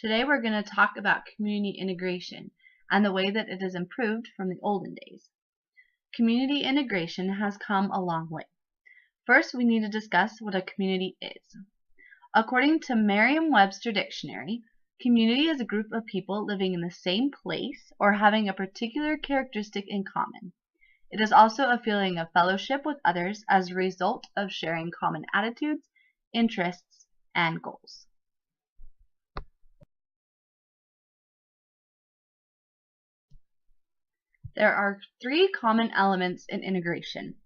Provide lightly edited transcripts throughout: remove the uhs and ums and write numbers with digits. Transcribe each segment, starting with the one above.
Today we're going to talk about community integration and the way that it has improved from the olden days. Community integration has come a long way. First, we need to discuss what a community is. According to Merriam-Webster Dictionary, community is a group of people living in the same place or having a particular characteristic in common. It is also a feeling of fellowship with others as a result of sharing common attitudes, interests, and goals. There are three common elements in integration.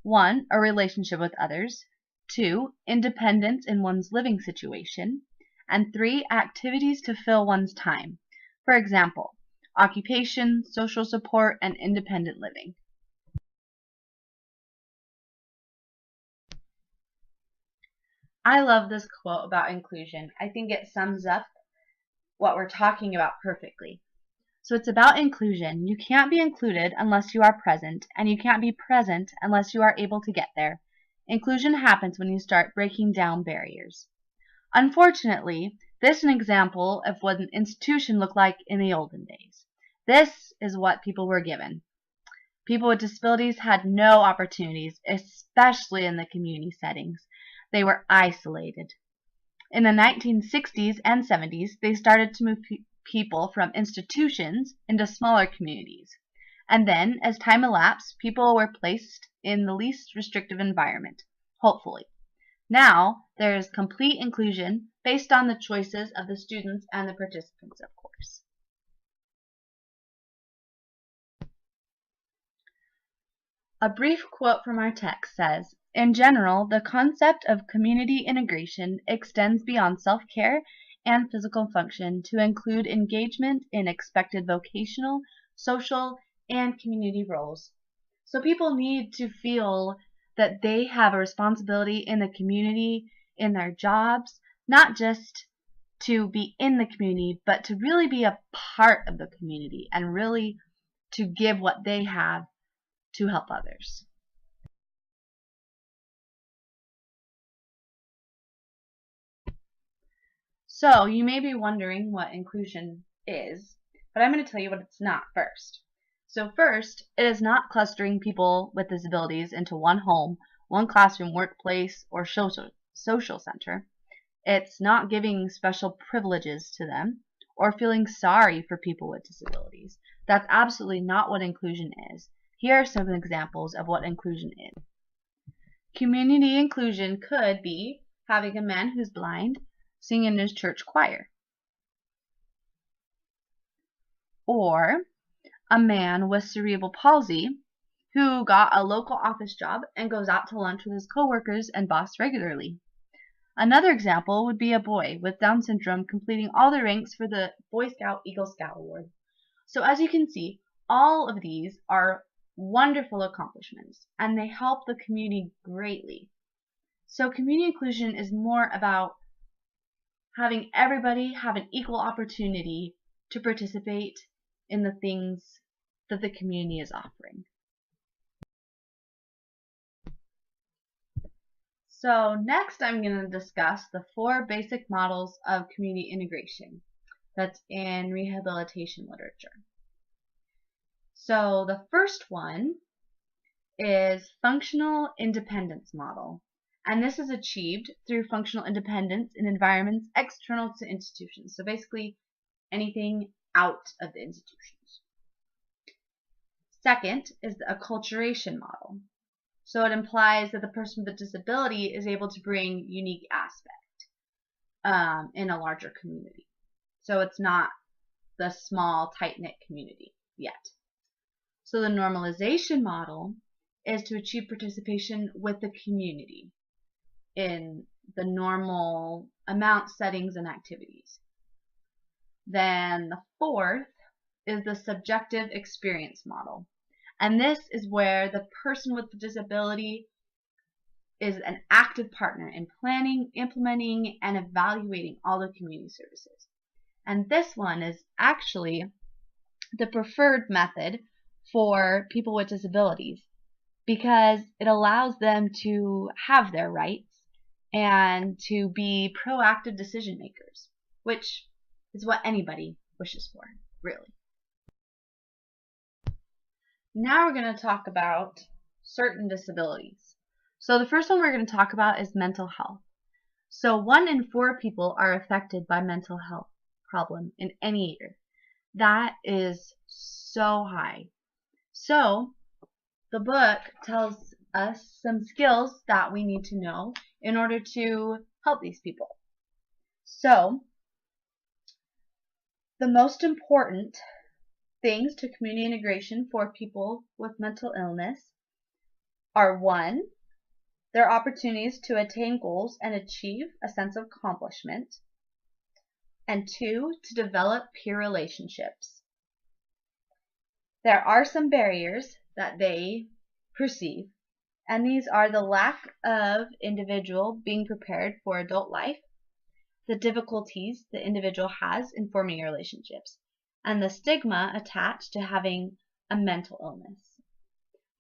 1. A relationship with others. 2. Independence in one's living situation. And 3. Activities to fill one's time. For example, occupation, social support, and independent living. I love this quote about inclusion. I think it sums up what we're talking about perfectly. So it's about inclusion. You can't be included unless you are present, and you can't be present unless you are able to get there. Inclusion happens when you start breaking down barriers. Unfortunately, this is an example of what an institution looked like in the olden days. This is what people were given. People with disabilities had no opportunities, especially in the community settings. They were isolated. In the 1960s and 70s, they started to move people from institutions into smaller communities. And then, as time elapsed, people were placed in the least restrictive environment, hopefully. Now, there is complete inclusion based on the choices of the students and the participants, of course. A brief quote from our text says, "In general, the concept of community integration extends beyond self-care and physical function to include engagement in expected vocational, social, and community roles." So people need to feel that they have a responsibility in the community, in their jobs, not just to be in the community, but to really be a part of the community and really to give what they have to help others. So you may be wondering what inclusion is, but I'm going to tell you what it's not first. So first, it is not clustering people with disabilities into one home, one classroom, workplace, or social center. It's not giving special privileges to them or feeling sorry for people with disabilities. That's absolutely not what inclusion is. Here are some examples of what inclusion is. Community inclusion could be having a man who's blind sing in his church choir, or a man with cerebral palsy who got a local office job and goes out to lunch with his coworkers and boss regularly. Another example would be a boy with Down syndrome completing all the ranks for the Boy Scout Eagle Scout Award. So as you can see, all of these are wonderful accomplishments, and they help the community greatly. So community inclusion is more about having everybody have an equal opportunity to participate in the things that the community is offering. So next I'm going to discuss the 4 basic models of community integration that's in rehabilitation literature. So the first one is functional independence model. And this is achieved through functional independence in environments external to institutions. So basically anything out of the institutions. Second is the acculturation model. So it implies that the person with a disability is able to bring unique aspect in a larger community. So it's not the small, tight-knit community yet. So the normalization model is to achieve participation with the community in the normal amount, settings, and activities. Then the fourth is the subjective experience model. And this is where the person with the disability is an active partner in planning, implementing, and evaluating all the community services. And this one is actually the preferred method for people with disabilities because it allows them to have their rights and to be proactive decision makers, which is what anybody wishes for, really. Now we're going to talk about certain disabilities. So the first one we're going to talk about is mental health. So 1 in 4 people are affected by mental health problem in any year. That is so high. So the book tells us some skills that we need to know in order to help these people. So the most important things to community integration for people with mental illness are: 1, their opportunities to attain goals and achieve a sense of accomplishment, and 2, to develop peer relationships. There are some barriers that they perceive, and these are the lack of individual being prepared for adult life, the difficulties the individual has in forming relationships, and the stigma attached to having a mental illness.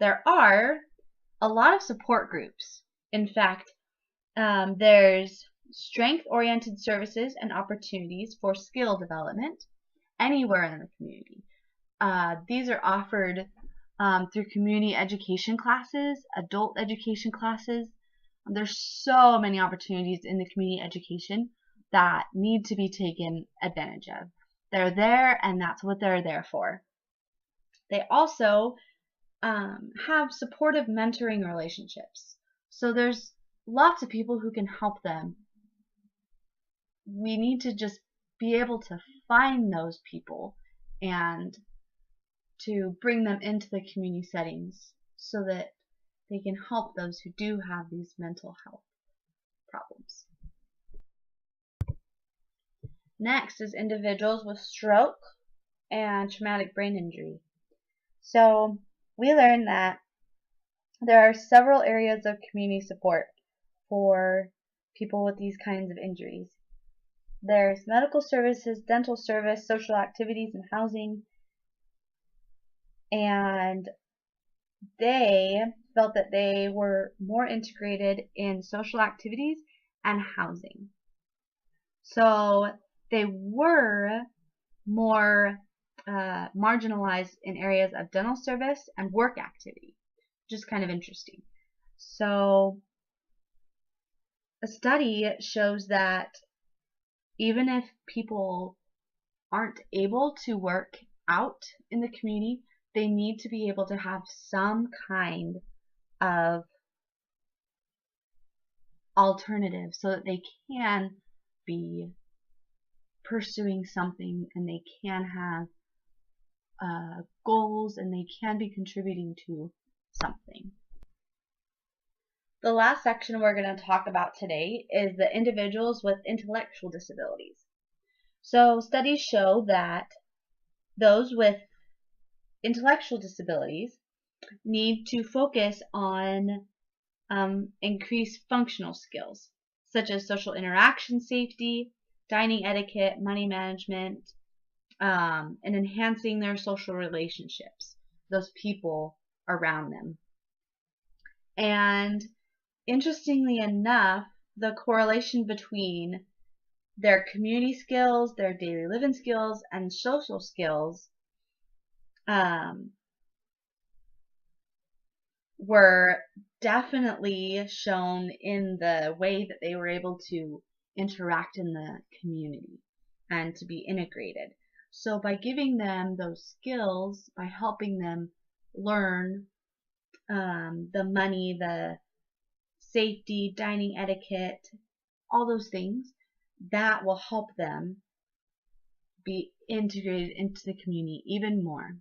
There are a lot of support groups. In fact, there's strength-oriented services and opportunities for skill development anywhere in the community. These are offered through community education classes, adult education classes. There's so many opportunities in the community education that need to be taken advantage of. They're there, and that's what they're there for. They also have supportive mentoring relationships. So there's lots of people who can help them. We need to just be able to find those people and to bring them into the community settings so that they can help those who do have these mental health problems. Next is individuals with stroke and traumatic brain injury. So we learned that there are several areas of community support for people with these kinds of injuries. There's medical services, dental service, social activities, and housing. And they felt that they were more integrated in social activities and housing. So they were more marginalized in areas of dental service and work activity, which is kind of interesting. So a study shows that even if people aren't able to work out in the community, they need to be able to have some kind of alternative so that they can be pursuing something and they can have goals and they can be contributing to something. The last section we're going to talk about today is the individuals with intellectual disabilities. So studies show that those with intellectual disabilities need to focus on increased functional skills, such as social interaction safety, dining etiquette, money management, and enhancing their social relationships, those people around them. And interestingly enough, the correlation between their community skills, their daily living skills, and social skills were definitely shown in the way that they were able to interact in the community and to be integrated. So by giving them those skills, by helping them learn the money, the safety, dining etiquette, all those things, that will help them be integrated into the community even more.